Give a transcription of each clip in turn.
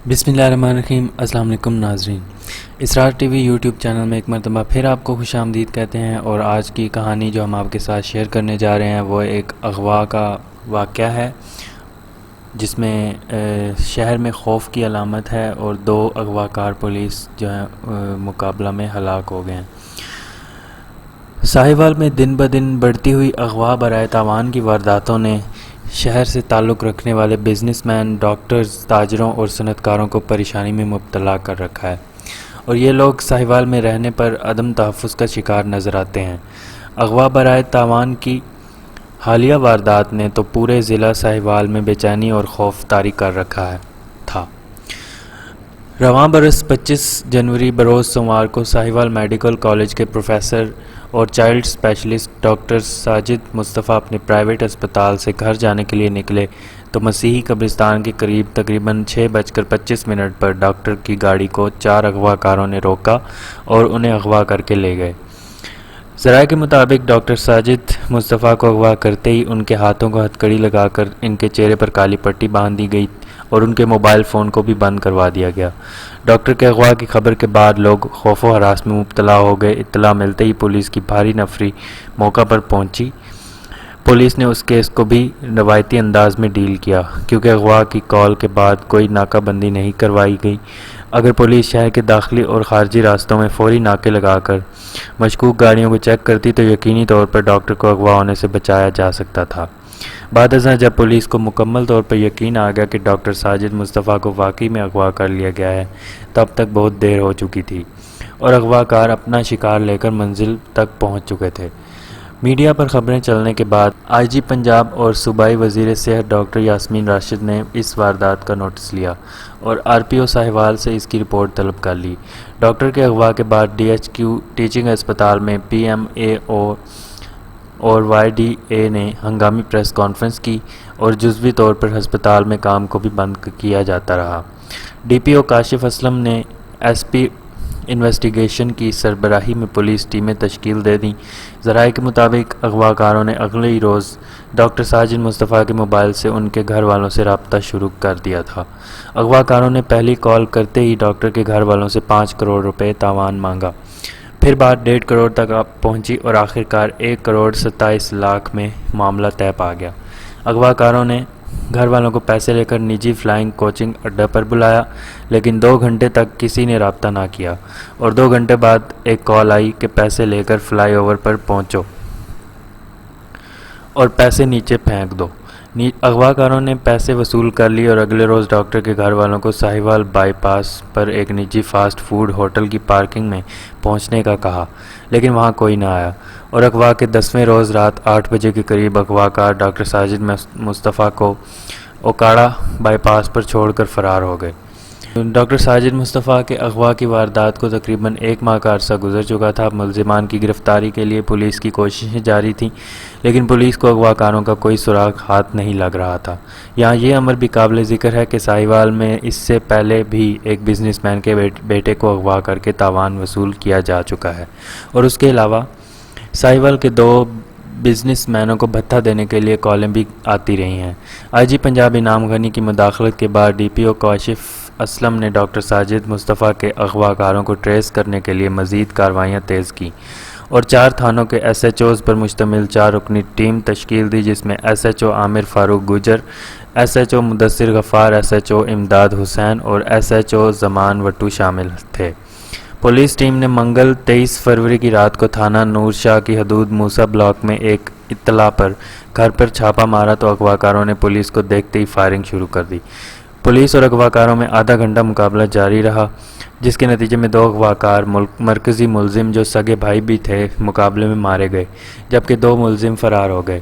बिस्मिल्लाहिर्रहमानिर्रहीम। अस्सलाम वालेकुम नाज़रीन, इसरार टीवी यूट्यूब चैनल में एक मरतबा फिर आपको खुश आमदीद कहते हैं। और आज की कहानी जो हम आपके साथ शेयर करने जा रहे हैं वो एक अगवा का वाक़या है जिसमें शहर में खौफ की अलामत है और 2 अगवाकार पुलिस जो है मुकाबला में हलाक हो गए हैं। साहिवाल में दिन ब दिन बढ़ती हुई अगवा बराए तावान की वारदातों ने शहर से ताल्लुक़ रखने वाले बिजनेसमैन, डॉक्टर्स, ताजरों और सनतकारों को परेशानी में मुब्तला कर रखा है और ये लोग साहिवाल में रहने पर अदम तहफ़्फ़ुज़ का शिकार नज़र आते हैं। अगवा बराए तावान की हालिया वारदात ने तो पूरे ज़िला साहिवाल में बेचैनी और खौफ तारी कर रखा था। रवां बरस 25 जनवरी बरोज़ सोमवार को साहिवाल मेडिकल कॉलेज के प्रोफेसर और child specialist doctor Sajid Mustafa अपने प्राइवेट अस्पताल से घर जाने के लिए निकले तो मसीही कब्रिस्तान के करीब तकरीबन 6:25 पर डॉक्टर की गाड़ी को 4 अगवाकारों ने रोका और उन्हें अगवा करके ले गए। ज़राए के मुताबिक डॉक्टर साजिद मुस्तफ़ा को अगवा करते ही उनके हाथों को हथकड़ी लगाकर इनके चेहरे पर काली पट्टी बांध दी गई और उनके मोबाइल फ़ोन को भी बंद करवा दिया गया। डॉक्टर के अगवा की खबर के बाद लोग खौफ व हरास में मुब्तला हो गए। इत्तला मिलते ही पुलिस की भारी नफरी मौका पर पहुंची। पुलिस ने उस केस को भी रवायती अंदाज में डील किया क्योंकि अगवा की कॉल के बाद कोई नाकाबंदी नहीं करवाई गई। अगर पुलिस शहर के दाखिली और ख़ारजी रास्तों में फौरी नाके लगाकर मशकूक गाड़ियों को चेक करती तो यकीनी तौर पर डॉक्टर को अगवा होने से बचाया जा सकता था। बाद अज़ां जब पुलिस को मुकम्मल तौर पर यकीन आ गया कि डॉक्टर साजिद मुस्तफ़ा को वाकई में अगवा कर लिया गया है, तब तक बहुत देर हो चुकी थी और अगवाकार अपना शिकार लेकर मंजिल तक पहुंच चुके थे। मीडिया पर खबरें चलने के बाद आईजी पंजाब और सूबाई वज़ीर सेहत डॉक्टर यास्मीन राशिद ने इस वारदात का नोटिस लिया और आरपीओ साहिवाल से इसकी रिपोर्ट तलब कर ली। डॉक्टर के अगवा के बाद डीएचक्यू टीचिंग अस्पताल में पीएमएओ और वाईडीए ने हंगामी प्रेस कॉन्फ्रेंस की और जुज़वी तौर पर अस्पताल में काम को भी बंद किया जाता रहा। डीपीओ काशिफ असलम ने एसपी इन्वेस्टिगेशन की सरबराही में पुलिस टीमें तश्कील दे दी। ज़राए के मुताबिक अगवाकारों ने अगले ही रोज़ डॉक्टर साजिद मुस्तफ़ा के मोबाइल से उनके घर वालों से रब्ता शुरू कर दिया था। अगवाकारों ने पहली कॉल करते ही डॉक्टर के घर वालों से 5 करोड़ रुपए तावान मांगा। फिर बात 1.5 करोड़ तक पहुंची और आखिरकार 1,27,00,000 में मामला तय पा गया। अगवाकारों ने घर वालों को पैसे लेकर निजी फ्लाइंग कोचिंग अड्डा पर बुलाया, लेकिन 2 घंटे तक किसी ने रब्ता ना किया और 2 घंटे बाद एक कॉल आई कि पैसे लेकर फ्लाईओवर पर पहुंचो और पैसे नीचे फेंक दो। अगवाकारों ने पैसे वसूल कर लिए और अगले रोज़ डॉक्टर के घर वालों को साहिवाल बाईपास पर एक निजी फास्ट फूड होटल की पार्किंग में पहुंचने का कहा, लेकिन वहां कोई ना आया और अगवा के 10वें रोज़ रात 8 बजे के करीब अगवाकार डॉक्टर साजिद मुस्तफ़ा को ओकाड़ा बाईपास पर छोड़कर फरार हो गए। डॉक्टर साजिद मुस्तफ़ा के अगवा की वारदात को तकरीबन 1 माह का अरसा गुजर चुका था। मुलजिमान की गिरफ्तारी के लिए पुलिस की कोशिशें जारी थीं, लेकिन पुलिस को अगवाकारों का कोई सुराग हाथ नहीं लग रहा था। यहाँ ये अमर भी काबिल ज़िक्र है कि साहिवाल में इससे पहले भी एक बिजनेसमैन के बेटे को अगवा करके तावान वसूल किया जा चुका है और उसके अलावा साहिवाल के 2 बिजनेसमैनों को भत्ता देने के लिए कॉलें भी आती रही हैं। आईजी पंजाब इनाम गनी की मुदाखलत के बाद डीपीओ काशिफ असलम ने डॉक्टर साजिद मुस्तफ़ा के अगवाकारों को ट्रेस करने के लिए मज़ीद कार्रवाइयाँ तेज़ की और 4 थानों के एसएचओज़ पर मुश्तमिल 4 रुकनी टीम तश्कील दी, जिसमें एसएचओ आमिर फारूक गुजर, एसएचओ मुदस्सिर गफ़ार, एसएचओ इमदाद हुसैन और एसएचओ ज़मान वट्टू शामिल थे। पुलिस टीम ने मंगल 23 फरवरी की रात को थाना नूर शाह की हदूद मूसा ब्लॉक में एक इत्तला पर घर पर छापा मारा तो अगवाकारों ने पुलिस को देखते ही फायरिंग शुरू कर दी। पुलिस और अगवाकारों में आधा घंटा मुकाबला जारी रहा, जिसके नतीजे में 2 अगवाकार मरकज़ी मुलजिम जो सगे भाई भी थे मुकाबले में मारे गए, जबकि 2 मुलजिम फरार हो गए।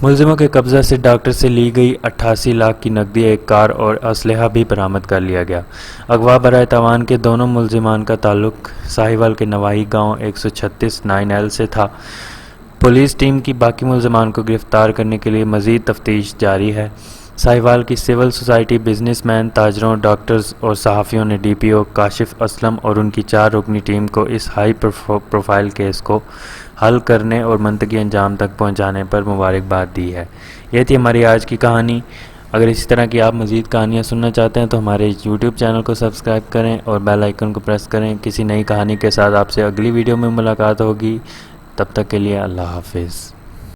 मुलजिमों के कब्ज़ा से डॉक्टर से ली गई 88 लाख की नकदी, एक कार और असलहा भी बरामद कर लिया गया। अगवा बराए तावान के दोनों मुलजिमान का ताल्लुक़ साहिवाल के नवाही गाँव 136 9L से था। पुलिस टीम की बाकी मुलजिमान को गिरफ़्तार करने के लिए मज़ीद तफ्तीश जारी है। साहिवाल की सिविल सोसाइटी, बिजनेसमैन, ताजरों, डॉक्टर्स और सहाफ़ियों ने डीपीओ काशिफ असलम और उनकी 4 रुकनी टीम को इस हाई प्रोफाइल केस को हल करने और मंतकी अंजाम तक पहुंचाने पर मुबारकबाद दी है। ये थी हमारी आज की कहानी। اگر اسی طرح کی آپ مزید کہانیاں سننا چاہتے ہیں تو ہمارے یوٹیوب چینل کو سبسکرائب کریں اور بیل آئیکن کو پریس کریں۔ کسی نئی کہانی کے ساتھ آپ سے اگلی ویڈیو میں ملاقات ہوگی، تب تک کے لیے اللہ حافظ۔